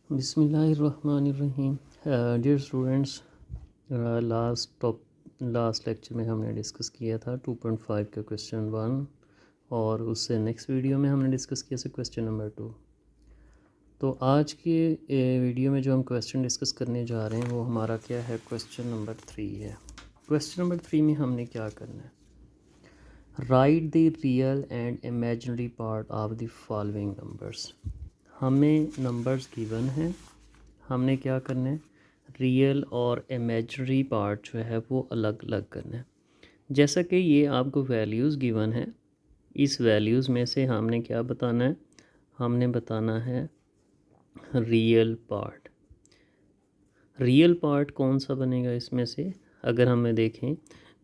बिस्मिल्लाहिर्रहमानिर्रहीम। Dear students, last lecture में हमने डिस्कस किया था 2.5 का क्वेश्चन 1 और उससे नेक्स्ट वीडियो में हमने डिस्कस किया था क्वेश्चन नंबर 2। तो आज के वीडियो में जो हम क्वेश्चन डिस्कस करने जा रहे हैं वो हमारा क्या है, क्वेश्चन नंबर 3 है। क्वेश्चन नंबर 3 में हमने क्या करना है, right the real and imaginary part of the following numbers. हमें नंबर्स गिवन हैं, हमने क्या करना है, रियल और इमेजिनरी पार्ट जो है वो अलग अलग करना है। जैसा कि ये आपको वैल्यूज़ गिवन है, इस वैल्यूज़ में से हमने क्या बताना है, हमने बताना है रियल पार्ट। रियल पार्ट कौन सा बनेगा इसमें से, अगर हमें देखें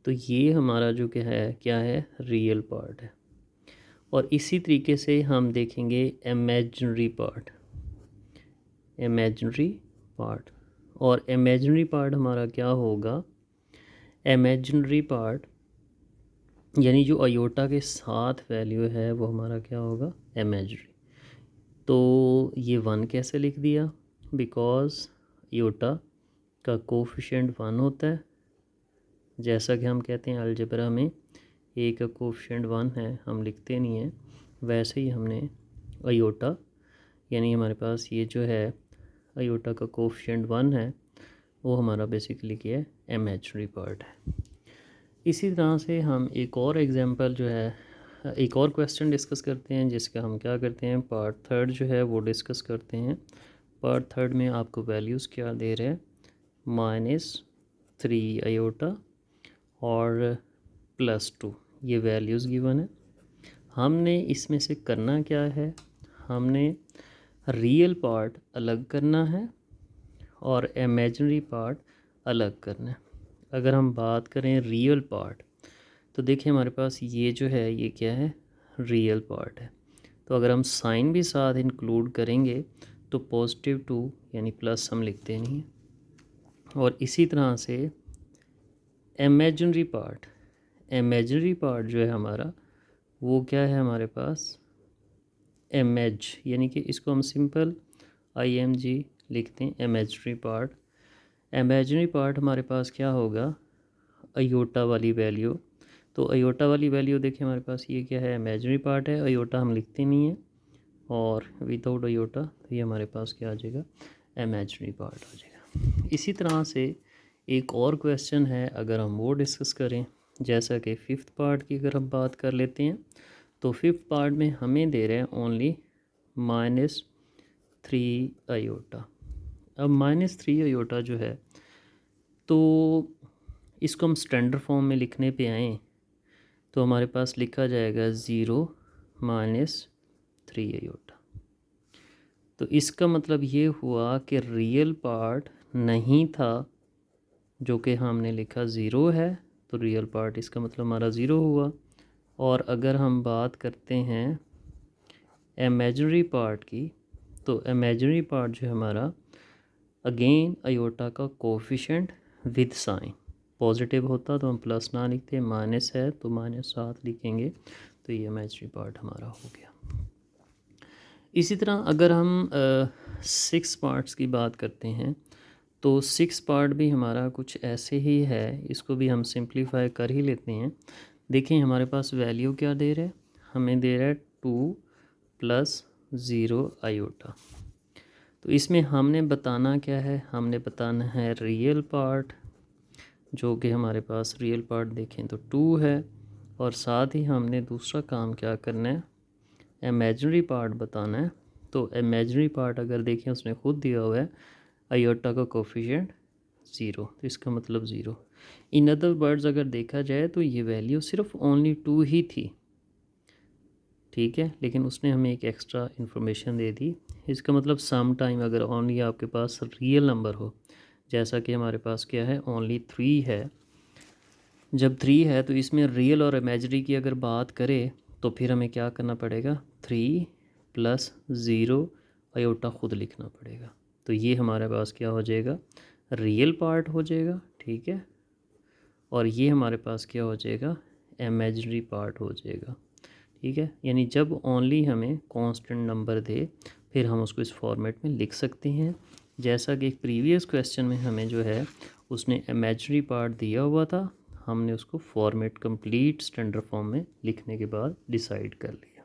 तो ये हमारा जो क्या है रियल पार्ट है। और इसी तरीके से हम देखेंगे इमेजिनरी पार्ट, इमेजिनरी पार्ट। और इमेजिनरी पार्ट हमारा क्या होगा, इमेजिनरी पार्ट यानी जो अयोटा के साथ वैल्यू है वो हमारा क्या होगा, इमेजिनरी। तो ये 1 कैसे लिख दिया, बिकॉज़ अयोटा का कोफिशिएंट 1 होता है। जैसा कि हम कहते हैं अलजेब्रा में ए का कोफिशिएंट 1 है, हम लिखते नहीं हैं, वैसे ही हमने अयोटा यानी हमारे पास ये जो है अयोटा का कोफिशिएंट 1 है, वो हमारा बेसिकली क्या है, इमेजिनरी पार्ट है। इसी तरह से हम एक और एग्जांपल जो है, एक और क्वेश्चन डिस्कस करते हैं, जिसका हम क्या करते हैं, पार्ट 3 जो है वो डिस्कस करते हैं। पार्ट 3 में आपको वैल्यूज़ क्या दे रहे हैं, -3 अयोटा और +2, ये वैल्यूज़ गिवन है। हमने इसमें से करना क्या है, हमने रियल पार्ट अलग करना है और इमेजिनरी पार्ट अलग करना है। अगर हम बात करें रियल पार्ट, तो देखिए हमारे पास ये जो है ये क्या है, रियल पार्ट है। तो अगर हम साइन भी साथ इंक्लूड करेंगे तो +2 यानी प्लस हम लिखते नहीं हैं। और इसी तरह से इमेजिनरी पार्ट, इमेजिनरी पार्ट जो है हमारा वो क्या है, हमारे पास इमेज, यानी कि इसको हम सिंपल IMG लिखते हैं, इमेजिनरी पार्ट। इमेजिनरी पार्ट हमारे पास क्या होगा, अयोटा वाली वैल्यू। तो अयोटा वाली वैल्यू देखिए हमारे पास ये क्या है, इमेजिनरी पार्ट है, अयोटा हम लिखते नहीं हैं, और विदाउट अयोटा तो ये हमारे पास क्या आ जाएगा, इमेजिनरी पार्ट आ जाएगा। इसी तरह से एक और क्वेश्चन है, अगर हम वो डिस्कस करें, जैसा कि 5th पार्ट की अगर हम बात कर लेते हैं, तो 5th पार्ट में हमें दे रहे हैं ओनली -3 अयोटा। अब -3 अयोटा जो है, तो इसको हम स्टैंडर्ड फॉर्म में लिखने पे आएँ तो हमारे पास लिखा जाएगा 0 - 3 अयोटा। तो इसका मतलब ये हुआ कि रियल पार्ट नहीं था, जो कि हमने लिखा 0 है, तो रियल पार्ट इसका मतलब हमारा 0 हुआ। और अगर हम बात करते हैं इमेजिनरी पार्ट की, तो इमेजिनरी पार्ट जो है हमारा, अगेन अयोटा का कोफिशिएंट विद साइन, पॉजिटिव होता तो हम प्लस ना लिखते, माइनस है तो -7 लिखेंगे, तो ये इमेजिनरी पार्ट हमारा हो गया। इसी तरह अगर हम 6 पार्ट्स की बात करते हैं, तो 6 पार्ट भी हमारा कुछ ऐसे ही है, इसको भी हम सिंप्लीफाई कर ही लेते हैं। देखिए हमारे पास वैल्यू क्या दे रहा है, हमें दे रहा है 2 + 0 अयोटा। तो इसमें हमने बताना क्या है, हमने बताना है रियल पार्ट, जो कि हमारे पास रियल पार्ट देखें तो 2 है, और साथ ही हमने दूसरा काम क्या करना है, इमेजिनरी पार्ट बताना है। तो इमेजिनरी पार्ट अगर देखें उसने खुद दिया हुआ है अयोटा का कोफिशिएंट 0, तो इसका मतलब 0। इन अदर वर्ड्स अगर देखा जाए तो ये वैल्यू सिर्फ ओनली 2 ही थी, ठीक है, लेकिन उसने हमें एक एक्स्ट्रा इन्फॉर्मेशन दे दी। इसका मतलब सम टाइम अगर ओनली आपके पास रियल नंबर हो, जैसा कि हमारे पास क्या है, ओनली 3 है, जब 3 है तो इसमें रियल और इमेजिनरी की अगर बात करें तो फिर हमें क्या करना पड़ेगा, 3 + 0 अयोटा खुद लिखना पड़ेगा। तो ये हमारे पास क्या हो जाएगा, रियल पार्ट हो जाएगा, ठीक है, और ये हमारे पास क्या हो जाएगा, इमेजिनरी पार्ट हो जाएगा, ठीक है। यानी जब ओनली हमें कांस्टेंट नंबर दे फिर हम उसको इस फॉर्मेट में लिख सकते हैं। जैसा कि एक प्रीवियस क्वेश्चन में हमें जो है उसने इमेजिनरी पार्ट दिया हुआ था, हमने उसको फॉर्मेट कंप्लीट स्टैंडर्ड फॉर्म में लिखने के बाद डिसाइड कर लिया।